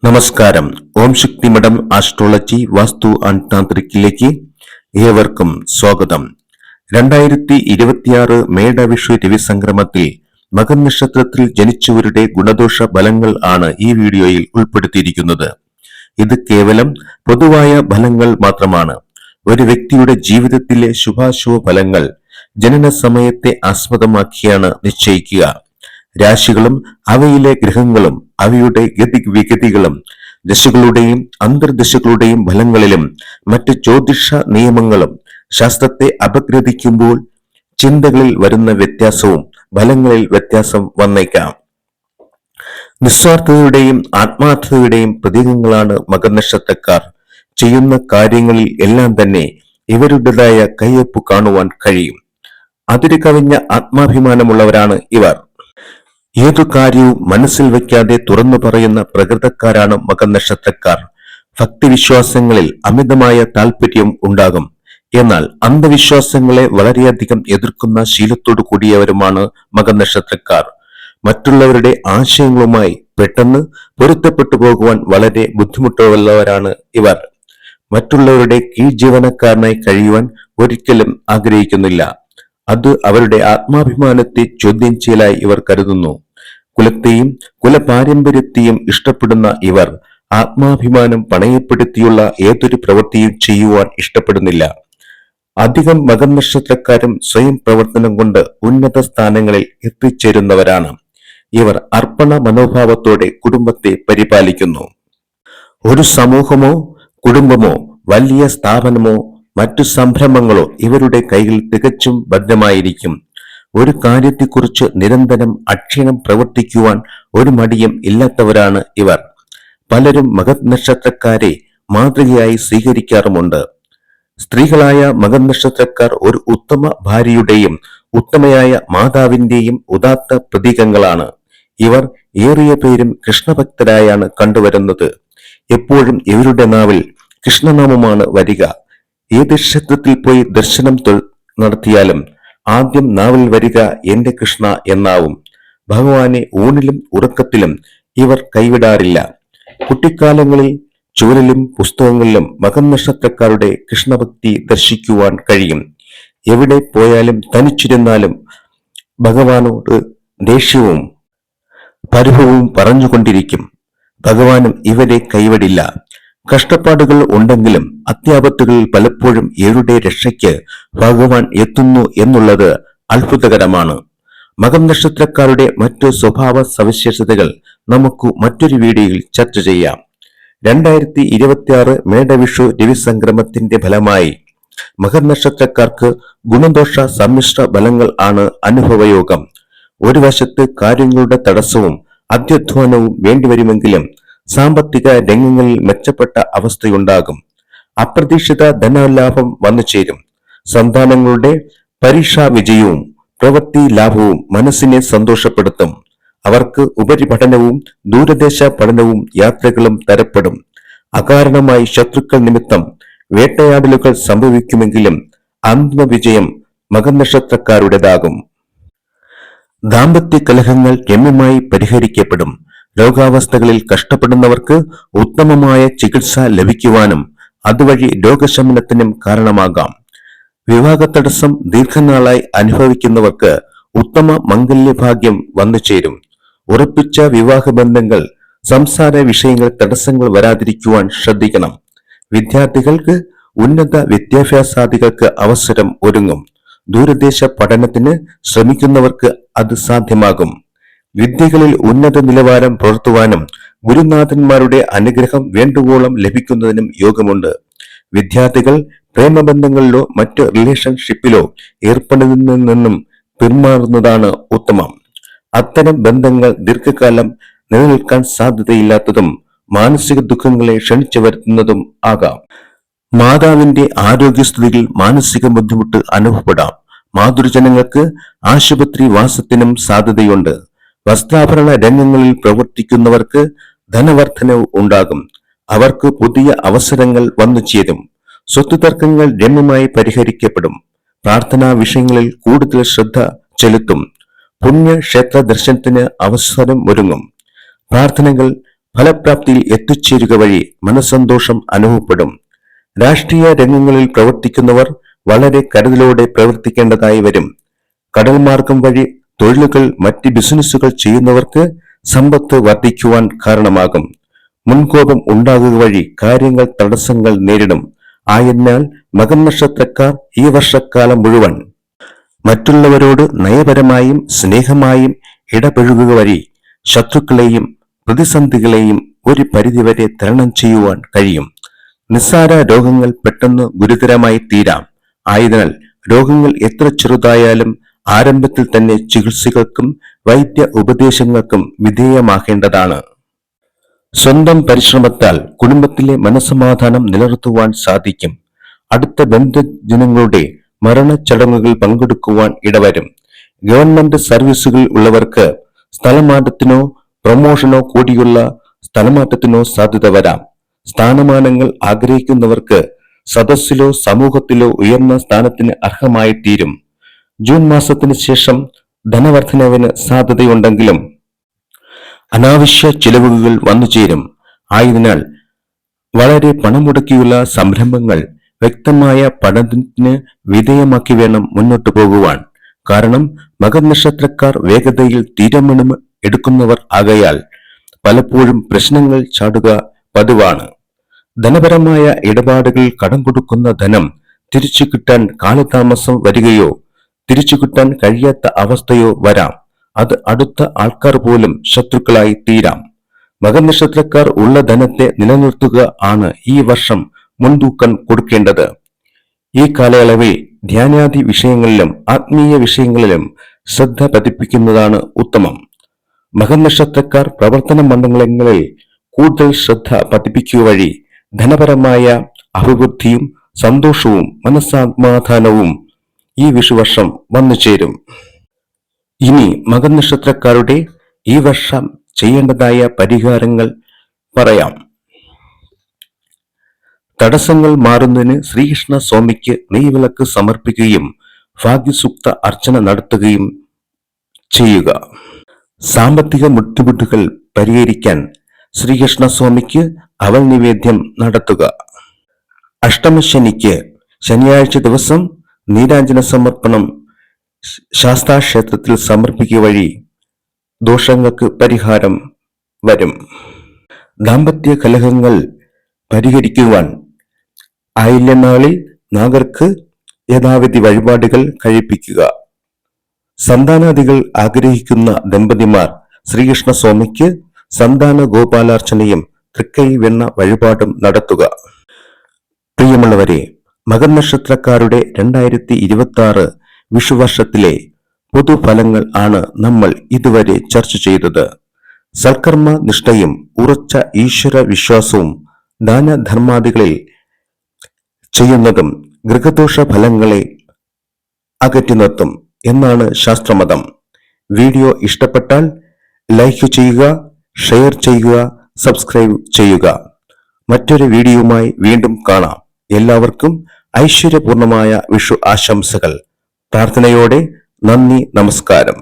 നമസ്കാരം. ഓം ശക്തി മഠം astrology vastu and താന്ത്രിക്കിലേക്ക് ഏവർക്കും സ്വാഗതം. 2026 മേടവിഷു രവിസംക്രമത്തിൽ മകരനക്ഷത്രത്തിൽ ജനിച്ചവരുടെ ഗുണദോഷ ഫലങ്ങൾ ആണ് ഈ വീഡിയോയിൽ ഉൾപ്പെടുത്തിയിരിക്കുന്നത്. ഇത് കേവലം പൊതുവായ ഫലങ്ങൾ മാത്രമാണ്. ഒരു വ്യക്തിയുടെ ജീവിതത്തിലെ ശുഭാശുഭ ഫലങ്ങൾ ജനന സമയത്തെ ആസ്പദമാക്കിയാണ് നിശ്ചയിക്കുക. രാശികളും അവയിലെ ഗ്രഹങ്ങളും അവയുടെ ഗതിവിഗതികളും ദശകളുടെയും അന്തർദശകളുടെയും ഫലങ്ങളിലും മറ്റ് ജ്യോതിഷ നിയമങ്ങളും ശാസ്ത്രത്തെ അപഗ്രഥിക്കുമ്പോൾ ചിന്തകളിൽ വരുന്ന വ്യത്യാസവും ഫലങ്ങളിൽ വ്യത്യാസം വന്നേക്കാം. നിസ്വാർത്ഥതയുടെയും ആത്മാർത്ഥതയുടെയും പ്രതീകങ്ങളാണ് മകരനക്ഷത്രക്കാർ. ചെയ്യുന്ന കാര്യങ്ങളിൽ എല്ലാം തന്നെ ഇവരുടേതായ കയ്യൊപ്പ് കാണുവാൻ കഴിയും. അതിര് കവിഞ്ഞ ആത്മാഭിമാനമുള്ളവരാണ് ഇവർ. ഏതു കാര്യവും മനസ്സിൽ വയ്ക്കാതെ തുറന്നു പറയുന്ന പ്രകൃതക്കാരാണ് മകരനക്ഷത്രക്കാർ. ഭക്തിവിശ്വാസങ്ങളിൽ അമിതമായ താല്പര്യം ഉണ്ടാകും. എന്നാൽ അന്ധവിശ്വാസങ്ങളെ വളരെയധികം എതിർക്കുന്ന ശീലത്തോടു കൂടിയവരുമാണ് മകരനക്ഷത്രക്കാർ. മറ്റുള്ളവരുടെ ആശയങ്ങളുമായി പെട്ടെന്ന് പൊരുത്തപ്പെട്ടു പോകുവാൻ വളരെ ബുദ്ധിമുട്ടുള്ളവരാണ് ഇവർ. മറ്റുള്ളവരുടെ കീഴ്ജീവനക്കാരനായി കഴിയുവാൻ ഒരിക്കലും ആഗ്രഹിക്കുന്നില്ല. അത് അവരുടെ ആത്മാഭിമാനത്തെ ചോദ്യം ചെയ്യലായി ഇവർ കരുതുന്നു. കുലത്തെയും കുലപാരമ്പര്യത്തെയും ഇഷ്ടപ്പെടുന്ന ഇവർ ആത്മാഭിമാനം പണയപ്പെടുത്തിയുള്ള ഏതൊരു പ്രവൃത്തിയും ചെയ്യുവാൻ ഇഷ്ടപ്പെടുന്നില്ല. അധികം മകരനക്ഷത്രക്കാരും സ്വയം പ്രവർത്തനം കൊണ്ട് ഉന്നത സ്ഥാനങ്ങളിൽ എത്തിച്ചേരുന്നവരാണ്. ഇവർ അർപ്പണ മനോഭാവത്തോടെ കുടുംബത്തെ പരിപാലിക്കുന്നു. ഒരു സമൂഹമോ കുടുംബമോ വലിയ സ്ഥാപനമോ മറ്റു സംരംഭങ്ങളോ ഇവരുടെ കൈകൾ തികച്ചും ഭദ്രമായിരിക്കും. ഒരു കാര്യത്തെക്കുറിച്ച് നിരന്തരം അക്ഷീണം പ്രവർത്തിക്കുവാൻ ഒരു മടിയും ഇല്ലാത്തവരാണ് ഇവർ. പലരും മകരനക്ഷത്രക്കാരെ മാതൃകയായി സ്വീകരിക്കാറുമുണ്ട്. സ്ത്രീകളായ മകരനക്ഷത്രക്കാർ ഒരു ഉത്തമ ഭാര്യയുടെയും ഉത്തമയായ മാതാവിന്റെയും ഉദാത്ത പ്രതീകങ്ങളാണ്. ഇവർ ഏറിയ പേരും കൃഷ്ണഭക്തരായാണ് കണ്ടുവരുന്നത്. എപ്പോഴും ഇവരുടെ നാവിൽ കൃഷ്ണനാമമാണ് വരിക. ഏത് ക്ഷേത്രത്തിൽ പോയി ദർശനം നടത്തിയാലും ആദ്യം നാവിൽ വരിക എന്റെ കൃഷ്ണ എന്നാവും. ഭഗവാനെ ഊണിലും ഉറക്കത്തിലും ഇവർ കൈവിടാറില്ല. കുട്ടിക്കാലങ്ങളിൽ ചുവരിലും പുസ്തകങ്ങളിലും മകരനക്ഷത്രക്കാരുടെ കൃഷ്ണഭക്തി ദർശിക്കുവാൻ കഴിയും. എവിടെ പോയാലും തനിച്ചിരുന്നാലും ഭഗവാനോട് ദേഷ്യവും പരിഭവവും പറഞ്ഞുകൊണ്ടിരിക്കും. ഭഗവാനും ഇവരെ കൈവിടില്ല. കഷ്ടപ്പാടുകൾ ഉണ്ടെങ്കിലും അത്യാപത്തുകളിൽ പലപ്പോഴും ഇവരുടെ രക്ഷയ്ക്ക് ഭഗവാൻ എത്തുന്നു എന്നുള്ളത് അത്ഭുതകരമാണ്. മകരനക്ഷത്രക്കാരുടെ മറ്റു സ്വഭാവ സവിശേഷതകൾ നമുക്ക് മറ്റൊരു വീഡിയോയിൽ ചർച്ച ചെയ്യാം. 2026 മേടവിഷു രവിസംക്രമത്തിന്റെ ഫലമായി മകരനക്ഷത്രക്കാർക്ക് ഗുണദോഷ സമ്മിശ്ര ഫലങ്ങൾ ആണ് അനുഭവയോഗം. ഒരു വശത്ത് കാര്യങ്ങളുടെ തടസ്സവും അത്യധ്വാനവും വേണ്ടിവരുമെങ്കിലും സാമ്പത്തിക രംഗങ്ങളിൽ മെച്ചപ്പെട്ട അവസ്ഥയുണ്ടാകും. അപ്രതീക്ഷിത ധനലാഭം വന്നു ചേരും. സന്താനങ്ങളുടെ പരീക്ഷാ വിജയവും പ്രവൃത്തി ലാഭവും മനസ്സിനെ സന്തോഷപ്പെടുത്തും. അവർക്ക് ഉപരിപഠനവും ദൂരദേശ പഠനവും യാത്രകളും തരപ്പെടും. അകാരണമായി ശത്രുക്കൾ നിമിത്തം വേട്ടയാടലുകൾ സംഭവിക്കുമെങ്കിലും അന്തിമ വിജയം മകരനക്ഷത്രക്കാരുടേതാകും. ദാമ്പത്യ കലഹങ്ങൾ രമ്യമായി പരിഹരിക്കപ്പെടും. രോഗാവസ്ഥകളിൽ കഷ്ടപ്പെടുന്നവർക്ക് ഉത്തമമായ ചികിത്സ ലഭിക്കുവാനും അതുവഴി രോഗശമനത്തിനും കാരണമാകാം. വിവാഹ തടസ്സം ദീർഘനാളായി അനുഭവിക്കുന്നവർക്ക് ഉത്തമ മംഗല്യഭാഗ്യം വന്നു ചേരും. ഉറപ്പിച്ച വിവാഹ ബന്ധങ്ങൾ സംസാര വിഷയങ്ങൾ തടസ്സങ്ങൾ വരാതിരിക്കുവാൻ ശ്രദ്ധിക്കണം. വിദ്യാർത്ഥികൾക്ക് ഉന്നത വിദ്യാഭ്യാസാദികൾക്ക് അവസരം ഒരുങ്ങും. ദൂരദേശ പഠനത്തിന് ശ്രമിക്കുന്നവർക്ക് അത് സാധ്യമാകും. വിദ്യകളിൽ ഉന്നത നിലവാരം പുലർത്തുവാനും ഗുരുനാഥന്മാരുടെ അനുഗ്രഹം വേണ്ടുവോളം ലഭിക്കുന്നതിനും യോഗമുണ്ട്. വിദ്യാർത്ഥികൾ പ്രേമബന്ധങ്ങളിലോ മറ്റ് റിലേഷൻഷിപ്പിലോ ഏർപ്പെടുന്നതിൽ നിന്നും പിന്മാറുന്നതാണ് ഉത്തമം. അത്തരം ബന്ധങ്ങൾ ദീർഘകാലം നിലനിൽക്കാൻ സാധ്യതയില്ലാത്തതും മാനസിക ദുഃഖങ്ങളെ ക്ഷണിച്ചു വരുത്തുന്നതും ആകാം. മാതാവിന്റെ ആരോഗ്യസ്ഥിതിയിൽ മാനസിക ബുദ്ധിമുട്ട് അനുഭവപ്പെടാം. മാതൃജനങ്ങൾക്ക് ആശുപത്രി വാസത്തിനും സാധ്യതയുണ്ട്. വസ്ത്രാഭരണ രംഗങ്ങളിൽ പ്രവർത്തിക്കുന്നവർക്ക് ധനവർദ്ധനവ് ഉണ്ടാകും. അവർക്ക് പുതിയ അവസരങ്ങൾ വന്നു ചേരും. സ്വത്ത് തർക്കങ്ങൾ രമ്യമായി പരിഹരിക്കപ്പെടും. പ്രാർത്ഥനാ വിഷയങ്ങളിൽ കൂടുതൽ ശ്രദ്ധ ചെലുത്തും. പുണ്യ ക്ഷേത്ര ദർശനത്തിന് അവസരം ഒരുങ്ങും. പ്രാർത്ഥനകൾ ഫലപ്രാപ്തിയിൽ എത്തിച്ചേരുക വഴി മനസ്സന്തോഷം അനുഭവപ്പെടും. രാഷ്ട്രീയ രംഗങ്ങളിൽ പ്രവർത്തിക്കുന്നവർ വളരെ കരുതലോടെ പ്രവർത്തിക്കേണ്ടതായി വരും. കടൽ മാർഗം വഴി തൊഴിലുകൾ, മറ്റ് ബിസിനസ്സുകൾ ചെയ്യുന്നവർക്ക് സമ്പത്ത് വർദ്ധിക്കുവാൻ കാരണമാകും. മുൻകോപം ഉണ്ടാകുക വഴി കാര്യങ്ങൾ തടസ്സങ്ങൾ നേരിടും. ആയതിനാൽ മകം നക്ഷത്രക്കാർ ഈ വർഷക്കാലം മുഴുവൻ മറ്റുള്ളവരോട് നയപരമായും സ്നേഹമായും ഇടപഴകുക വഴി ശത്രുക്കളെയും പ്രതിസന്ധികളെയും ഒരു പരിധിവരെ തരണം ചെയ്യുവാൻ കഴിയും. നിസ്സാര രോഗങ്ങൾ പെട്ടെന്ന് ഗുരുതരമായി തീരാം. ആയതിനാൽ രോഗങ്ങൾ എത്ര ചെറുതായാലും ആരംഭത്തിൽ തന്നെ ചികിത്സകൾക്കും വൈദ്യ ഉപദേശങ്ങൾക്കും വിധേയമാകേണ്ടതാണ്. സ്വന്തം പരിശ്രമത്താൽ കുടുംബത്തിലെ മനസ്സമാധാനം നിലനിർത്തുവാൻ സാധിക്കും. അടുത്ത ബന്ധുജനങ്ങളുടെ മരണച്ചടങ്ങുകൾ പങ്കെടുക്കുവാൻ ഇടവരും. ഗവൺമെന്റ് സർവീസുകളിൽ ഉള്ളവർക്ക് സ്ഥലമാറ്റത്തിനോ പ്രൊമോഷനോ കൂടിയുള്ള സ്ഥലമാറ്റത്തിനോ സാധ്യത വരാം. സ്ഥാനമാനങ്ങൾ ആഗ്രഹിക്കുന്നവർക്ക് സദസ്സിലോ സമൂഹത്തിലോ ഉയർന്ന സ്ഥാനത്തിന് അർഹമായി തീരും. ജൂൺ മാസത്തിന് ശേഷം ധനവർദ്ധനവിന് സാധ്യതയുണ്ടെങ്കിലും അനാവശ്യ ചിലവുകൾ വന്നുചേരും. ആയതിനാൽ വളരെ പണം മുടക്കിയുള്ള സംരംഭങ്ങൾ വ്യക്തമായ പഠനത്തിന് വിധേയമാക്കി വേണം മുന്നോട്ടു പോകുവാൻ. കാരണം മകം നക്ഷത്രക്കാർ വേഗതയിൽ തീരുമാനം എടുക്കുന്നവർ ആകയാൽ പലപ്പോഴും പ്രശ്നങ്ങൾ ചാടുക പതിവാണ്. ധനപരമായ ഇടപാടുകളിൽ കടം കൊടുക്കുന്ന ധനം തിരിച്ചു കിട്ടാൻ കാലതാമസം വരികയോ തിരിച്ചു കിട്ടാൻ കഴിയാത്ത അവസ്ഥയോ വരാം. അത് അടുത്ത ആൾക്കാർ പോലും ശത്രുക്കളായി തീരാം. മകം നക്ഷത്രക്കാർ ഉള്ള ധനത്തെ നിലനിർത്തുക ആണ് ഈ വർഷം മുൻതൂക്കം കൊടുക്കേണ്ടത്. ഈ കാലയളവിൽ ധ്യാനാദി വിഷയങ്ങളിലും ആത്മീയ വിഷയങ്ങളിലും ശ്രദ്ധ പതിപ്പിക്കുന്നതാണ് ഉത്തമം. മകം നക്ഷത്രക്കാർ പ്രവർത്തന മണ്ഡലങ്ങളിൽ കൂടുതൽ ശ്രദ്ധ പതിപ്പിക്കുക വഴി ധനപരമായ അഭിവൃദ്ധിയും സന്തോഷവും മനസ്സമാധാനവും ഈ വിഷുവർഷം വന്നു ചേരും. ഇനി മകം നക്ഷത്രക്കാരുടെ ഈ വർഷം ചെയ്യേണ്ടതായ പരിഹാരങ്ങൾ പറയാം. തടസ്സങ്ങൾ മാറുന്നതിന് ശ്രീകൃഷ്ണ സ്വാമിക്ക് നെയ്വിളക്ക് സമർപ്പിക്കുകയും ഭാഗ്യസൂക്ത അർച്ചന നടത്തുകയും ചെയ്യുക. സാമ്പത്തിക ബുദ്ധിമുട്ടുകൾ പരിഹരിക്കാൻ ശ്രീകൃഷ്ണ സ്വാമിക്ക് അവൽ നിവേദ്യം നടത്തുക. അഷ്ടമശനിക്ക് ശനിയാഴ്ച ദിവസം നീരാഞ്ജന സമർപ്പണം ശാസ്താക്ഷേത്രത്തിൽ സമർപ്പിക്കുക വഴി ദോഷങ്ങൾക്ക് പരിഹാരം വരും. ദാമ്പത്യ കലഹങ്ങൾ പരിഹരിക്കുവാൻ ആയില്യനാളിൽ നാഗർക്ക് യഥാവിധി വഴിപാടുകൾ കഴിപ്പിക്കുക. സന്താനാദികൾ ആഗ്രഹിക്കുന്ന ദമ്പതിമാർ ശ്രീകൃഷ്ണ സ്വാമിക്ക് സന്താന ഗോപാലാർച്ചനയും തൃക്കൈ വെണ്ണ വഴിപാടും നടത്തുക. പ്രിയമുള്ളവരെ, മകം നക്ഷത്രക്കാരുടെ 2026 വിഷുവർഷത്തിലെ പൊതുഫലങ്ങൾ ആണ് നമ്മൾ ഇതുവരെ ചർച്ച ചെയ്തത്. സൽക്കർമ്മ നിഷ്ഠയും ഉറച്ച ഈശ്വര വിശ്വാസവും ദാനധർമാദികളിൽ ചെയ്യുന്നതും ഗൃഹദോഷ ഫലങ്ങളെ അകറ്റി നിർത്തും എന്നാണ് ശാസ്ത്രമതം. വീഡിയോ ഇഷ്ടപ്പെട്ടാൽ ലൈക്ക് ചെയ്യുക, ഷെയർ ചെയ്യുക, സബ്സ്ക്രൈബ് ചെയ്യുക. മറ്റൊരു വീഡിയോയുമായി വീണ്ടും കാണാം. എല്ലാവർക്കും ഐശ്വര്യപൂർണമായ വിഷു ആശംസകൾ. പ്രാർത്ഥനയോടെ നന്ദി, നമസ്കാരം.